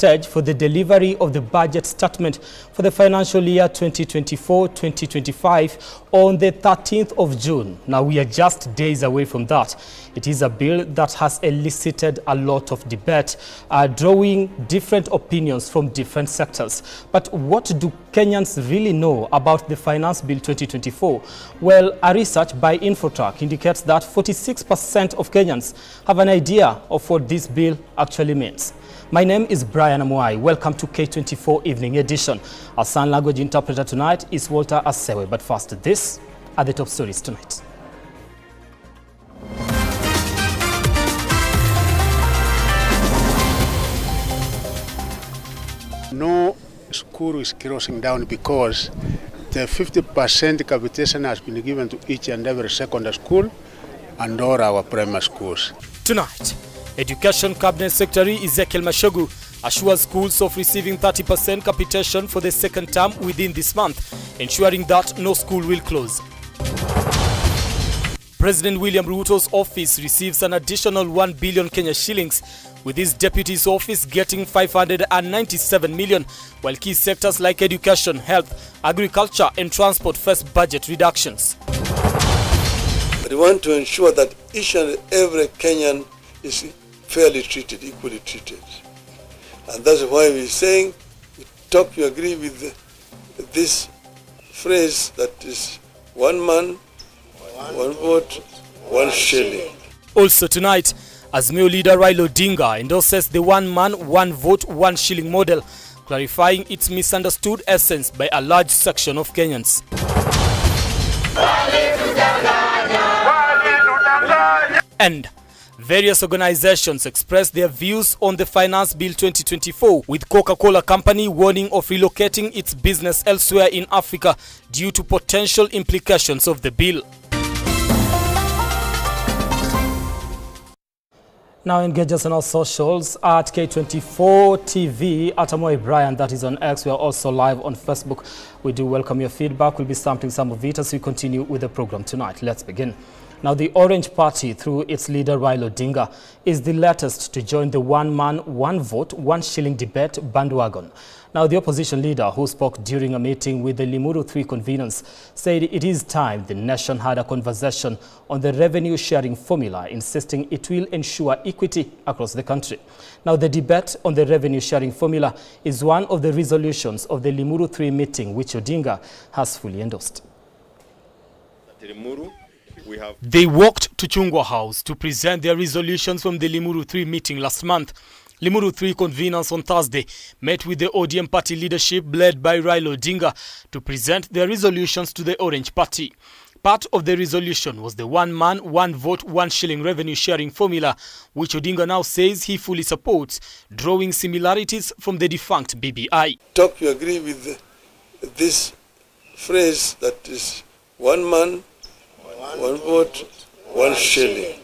stage for the delivery of the budget statement for the financial year 2024-2025 on the 13th of June. Now, we are just days away from that. It is a bill that has elicited a lot of debate, drawing different opinions from different sectors. But what do Kenyans really know about the Finance Bill 2024? Well, a research by Infotrack indicates that 46% of Kenyans have an idea of what this bill actually means. My name is Brian Amuai. Welcome to K24 Evening Edition. Our sign language interpreter tonight is Walter Asewe. But first, these are the top stories tonight. No school is closing down because the 50% capitation has been given to each and every secondary school and all our primary schools. Tonight, Education Cabinet Secretary Ezekiel Mashogu assures schools of receiving 30% capitation for the second term within this month, ensuring that no school will close. President William Ruto's office receives an additional 1 billion Kenya shillings, with his deputy's office getting 597 million, while key sectors like education, health, agriculture and transport face budget reductions. We want to ensure that each and every Kenyan is fairly treated, equally treated. And that's why we're saying, you agree with this phrase that is one man, one vote, one shilling. Also tonight, Azimio leader Raila Odinga endorses the one man, one vote, one shilling model, clarifying its misunderstood essence by a large section of Kenyans. And various organizations expressed their views on the Finance Bill 2024, with Coca-Cola Company warning of relocating its business elsewhere in Africa due to potential implications of the bill. Now engage us on our socials at K24 TV, at Amoy Brian, that is on X. We are also live on Facebook. We do welcome your feedback. We'll be sampling some of it as we continue with the program tonight. Let's begin. Now, the Orange Party, through its leader Raila Odinga, is the latest to join the one man, one vote, one shilling debate bandwagon. Now, the opposition leader, who spoke during a meeting with the Limuru 3 conveners, said it is time the nation had a conversation on the revenue sharing formula, insisting it will ensure equity across the country. Now, the debate on the revenue sharing formula is one of the resolutions of the Limuru 3 meeting, which Odinga has fully endorsed. They walked to Chungwa House to present their resolutions from the Limuru 3 meeting last month. Limuru 3 conveners on Thursday met with the ODM party leadership led by Raila Odinga to present their resolutions to the Orange Party. Part of the resolution was the one man, one vote, one shilling revenue sharing formula, which Odinga now says he fully supports, drawing similarities from the defunct BBI. You agree with this phrase that is one man, one vote, one shilling.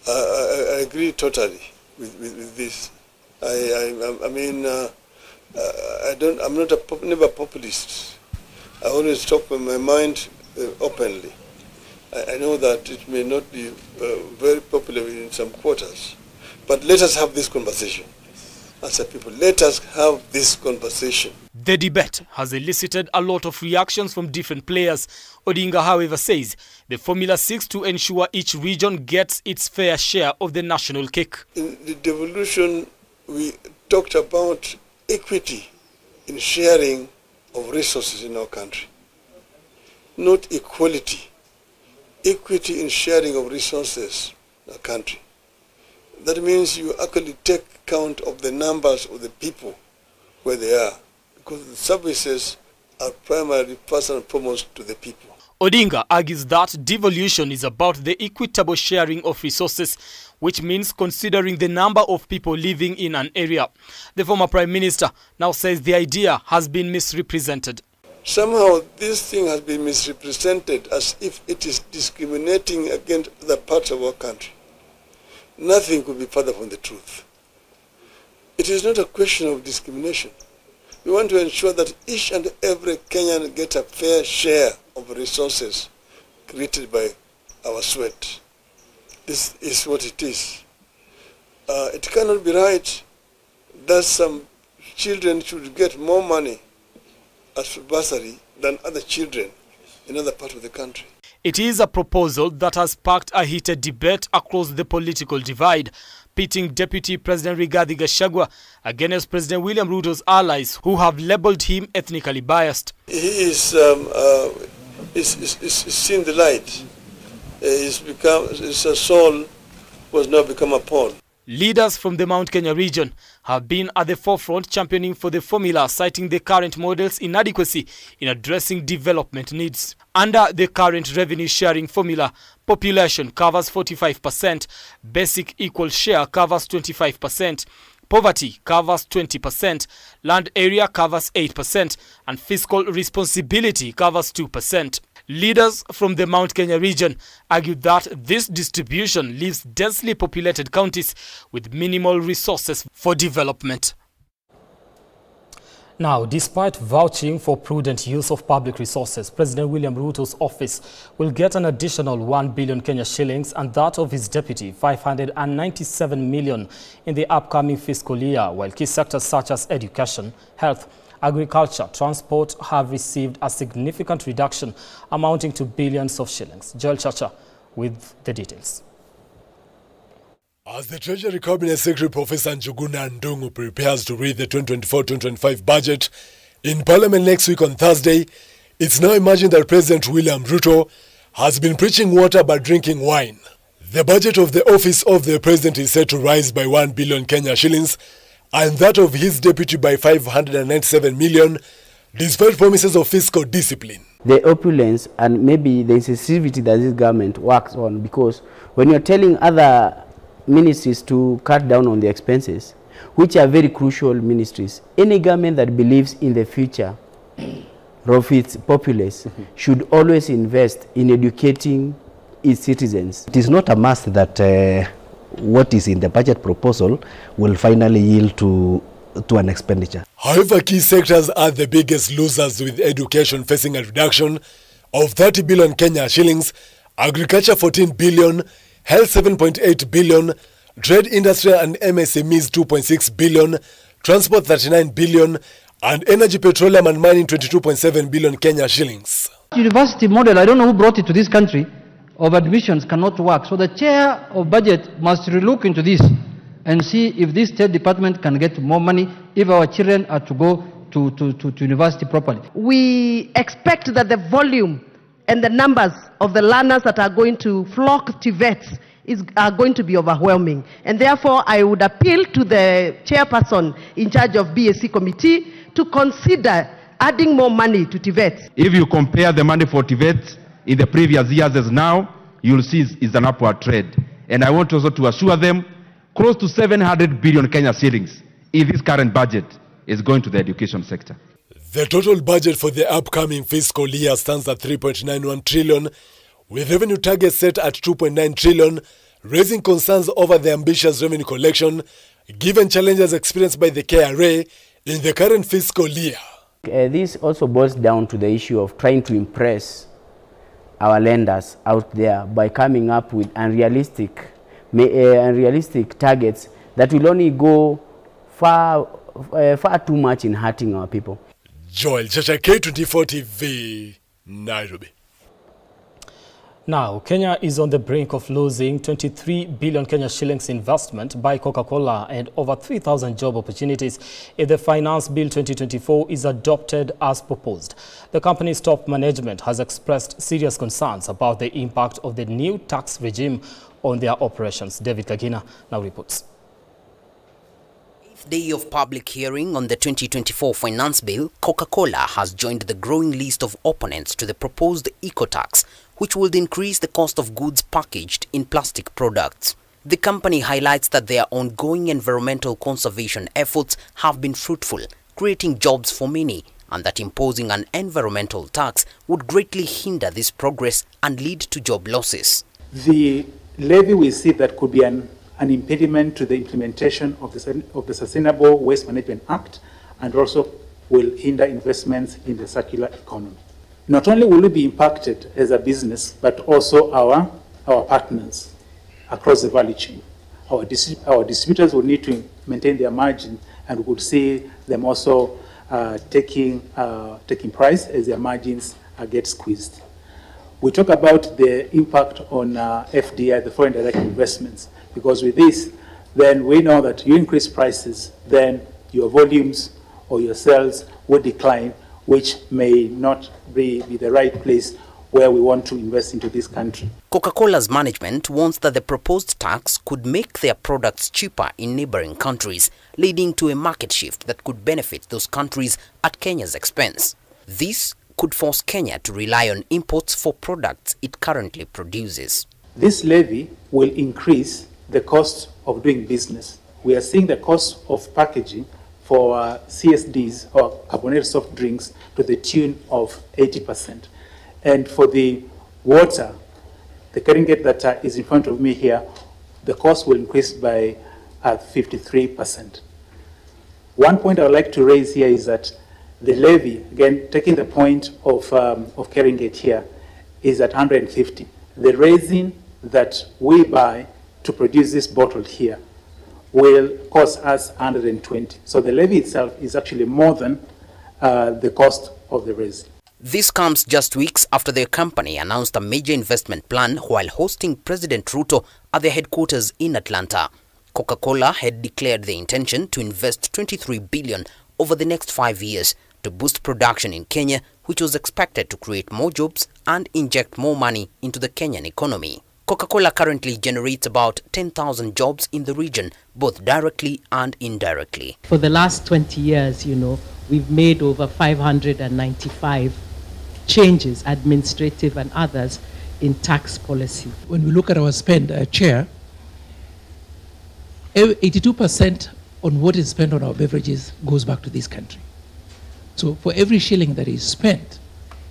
I agree totally with this. I'm never a populist. I always talk with my mind openly. I know that it may not be very popular in some quarters, but let us have this conversation. As a people, let us have this conversation. The debate has elicited a lot of reactions from different players. Odinga, however, says the formula seeks to ensure each region gets its fair share of the national cake. In the devolution, we talked about equity in sharing of resources in our country. Not equality. Equity in sharing of resources in our country. That means you actually take count of the numbers of the people where they are, because the services are primarily first and foremost to the people. Odinga argues that devolution is about the equitable sharing of resources, which means considering the number of people living in an area. The former Prime Minister now says the idea has been misrepresented. Somehow this thing has been misrepresented as if it is discriminating against other parts of our country. Nothing could be further from the truth. It is not a question of discrimination. We want to ensure that each and every Kenyan gets a fair share of resources created by our sweat. This is what it is. It cannot be right that some children should get more money as bursary than other children in other parts of the country. It is a proposal that has sparked a heated debate across the political divide, pitting Deputy President Rigathi Gachagua against President William Ruto's allies, who have labelled him ethnically biased. He is seen the light. His soul was now become a Paul. Leaders from the Mount Kenya region have been at the forefront championing for the formula, citing the current model's inadequacy in addressing development needs. Under the current revenue sharing formula, population covers 45%, basic equal share covers 25%, poverty covers 20%, land area covers 8%, and fiscal responsibility covers 2%. Leaders from the Mount Kenya region argued that this distribution leaves densely populated counties with minimal resources for development. Now, despite vouching for prudent use of public resources, President William Ruto's office will get an additional 1 billion Kenya shillings and that of his deputy 597 million in the upcoming fiscal year, while key sectors such as education, health, agriculture, transport have received a significant reduction amounting to billions of shillings. Joel Chacha with the details. As the Treasury Cabinet Secretary Professor Njuguna Ndungu prepares to read the 2024-2025 budget in Parliament next week on Thursday, it's now imagined that President William Ruto has been preaching water but drinking wine. The budget of the office of the President is set to rise by 1 billion Kenya shillings and that of his deputy by 597 million, despite promises of fiscal discipline. The opulence and maybe the sensitivity that this government works on, because when you're telling other ministries to cut down on the expenses, which are very crucial ministries, any government that believes in the future of its populace should always invest in educating its citizens. It is not a must that what is in the budget proposal will finally yield to an expenditure. However, key sectors are the biggest losers, with education facing a reduction of 30 billion Kenya shillings, agriculture 14 billion, health 7.8 billion, trade, industry and MSMEs 2.6 billion, transport 39 billion, and energy, petroleum and mining 22.7 billion Kenya shillings. University model, I don't know who brought it to this country, of admissions cannot work. So the chair of budget must relook into this and see if this State Department can get more money if our children are to go to university properly. We expect that the volume and the numbers of the learners that are going to flock to TVETs are going to be overwhelming. And therefore, I would appeal to the chairperson in charge of BSc committee to consider adding more money to TVETs. If you compare the money for TVETs in the previous years as now, you'll see it's an upward trend. And I want also to assure them close to 700 billion Kenya shillings in this current budget is going to the education sector. The total budget for the upcoming fiscal year stands at 3.91 trillion, with revenue targets set at 2.9 trillion, raising concerns over the ambitious revenue collection, given challenges experienced by the KRA in the current fiscal year. This also boils down to the issue of trying to impress our lenders out there by coming up with unrealistic targets that will only go far too much in hurting our people. Joel Chacha, K24 TV, Nairobi. Now, Kenya is on the brink of losing 23 billion Kenya shillings investment by Coca-Cola and over 3,000 job opportunities if the Finance Bill 2024 is adopted as proposed. The company's top management has expressed serious concerns about the impact of the new tax regime on their operations. David Kagina now reports. Day of public hearing on the 2024 Finance Bill, Coca-Cola has joined the growing list of opponents to the proposed eco-tax, which would increase the cost of goods packaged in plastic products. The company highlights that their ongoing environmental conservation efforts have been fruitful, creating jobs for many, and that imposing an environmental tax would greatly hinder this progress and lead to job losses. The levy we see that could be an impediment to the implementation of the Sustainable Waste Management Act, and also will hinder investments in the circular economy. Not only will we be impacted as a business, but also our partners across the value chain. Our distributors will need to maintain their margin and we could see them also taking price as their margins get squeezed. We talk about the impact on FDI, the foreign direct investments, because with this, then we know that you increase prices, then your volumes or your sales will decline, which may not be the right place where we want to invest into this country. Coca-Cola's management warns that the proposed tax could make their products cheaper in neighboring countries, leading to a market shift that could benefit those countries at Kenya's expense. This could force Kenya to rely on imports for products it currently produces. This levy will increase the cost of doing business. We are seeing the cost of packaging for CSDs or carbonated soft drinks to the tune of 80%. And for the water, the carrying gate that is in front of me here, the cost will increase by 53%. One point I would like to raise here is that the levy, again, taking the point of carrying gate here, is at 150. The resin that we buy to produce this bottle here will cost us 120. So the levy itself is actually more than the cost of the resin. This comes just weeks after their company announced a major investment plan while hosting President Ruto at their headquarters in Atlanta. Coca-Cola had declared the intention to invest $23 billion over the next 5 years to boost production in Kenya, which was expected to create more jobs and inject more money into the Kenyan economy. Coca-Cola currently generates about 10,000 jobs in the region, both directly and indirectly. For the last 20 years, we've made over 595 changes, administrative and others, in tax policy. When we look at our spend, Chair, 82% on what is spent on our beverages goes back to this country. So for every shilling that is spent,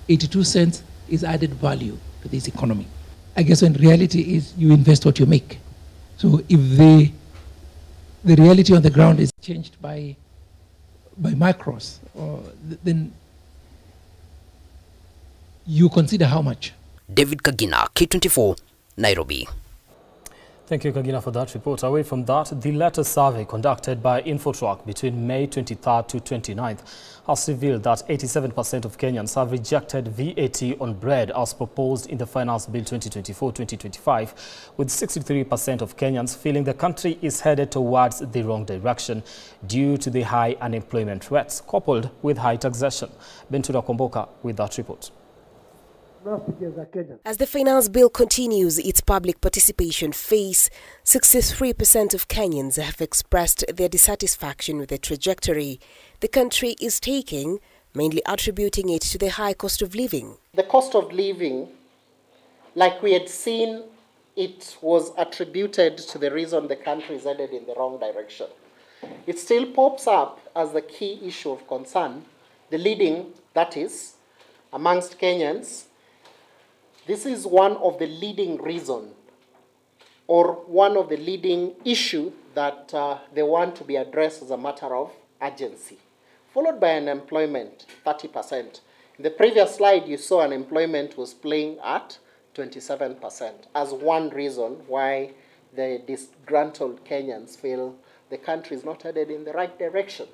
82 cents is added value to this economy. I guess when reality is you invest what you make. So if the reality on the ground is changed by macros, then you consider how much. David Kagina, K24, Nairobi. Thank you, Kagina, for that report. Away from that, the latest survey conducted by Infotrack between May 23rd to 29th has revealed that 87% of Kenyans have rejected VAT on bread as proposed in the Finance Bill 2024-2025, with 63% of Kenyans feeling the country is headed towards the wrong direction due to the high unemployment rates coupled with high taxation. Bentura Komboka with that report. As the finance bill continues its public participation phase, 63% of Kenyans have expressed their dissatisfaction with the trajectory the country is taking, mainly attributing it to the high cost of living. The cost of living, like we had seen, it was attributed to the reason the country is headed in the wrong direction. It still pops up as the key issue of concern, the leading, that is, amongst Kenyans. This is one of the leading reasons or one of the leading issue that they want to be addressed as a matter of urgency, followed by unemployment, 30%. In the previous slide, you saw unemployment was playing at 27% as one reason why the disgruntled Kenyans feel the country is not headed in the right direction.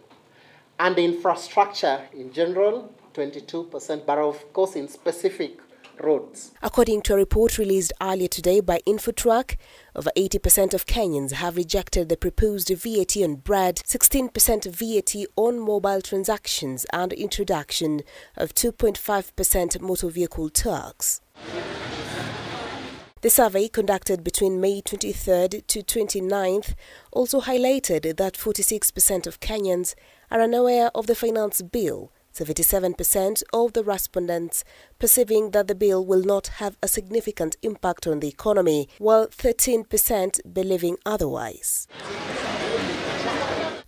And infrastructure in general, 22%, but of course in specific roads. According to a report released earlier today by Infotrack, over 80% of Kenyans have rejected the proposed VAT on bread, 16% VAT on mobile transactions, and introduction of 2.5% motor vehicle tax. The survey, conducted between May 23rd to 29th, also highlighted that 46% of Kenyans are unaware of the finance bill, 77% of the respondents perceiving that the bill will not have a significant impact on the economy, while 13% believing otherwise.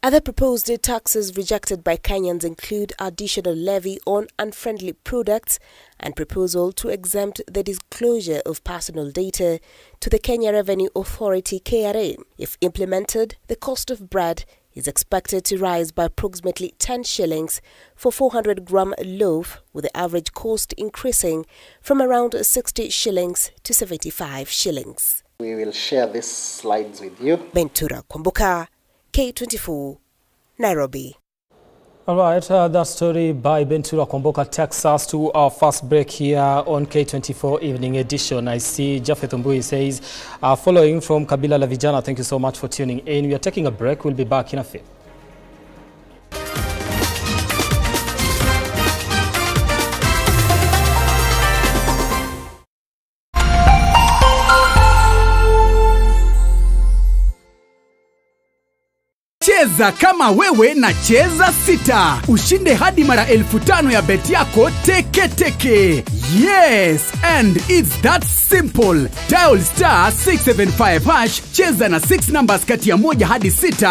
Other proposed taxes rejected by Kenyans include additional levy on unfriendly products and proposal to exempt the disclosure of personal data to the Kenya Revenue Authority (KRA). If implemented, the cost of bread is expected to rise by approximately 10 shillings for 400-gram loaf, with the average cost increasing from around 60 shillings to 75 shillings. We will share these slides with you. Bentura Komboka, K24, Nairobi. All right, that story by Bentura Komboka takes us to our first break here on K24 Evening Edition. I see Jafet Mbui says, following from Kabila La Vijana, thank you so much for tuning in. We are taking a break. We'll be back in a few. Cheza kama wewe na cheza sita. Ushinde hadi mara 5,000 ya beti yako teke teke. Yes, and it's that simple. Dial *675#, cheza na 6 numbers kati ya 1 hadi 6.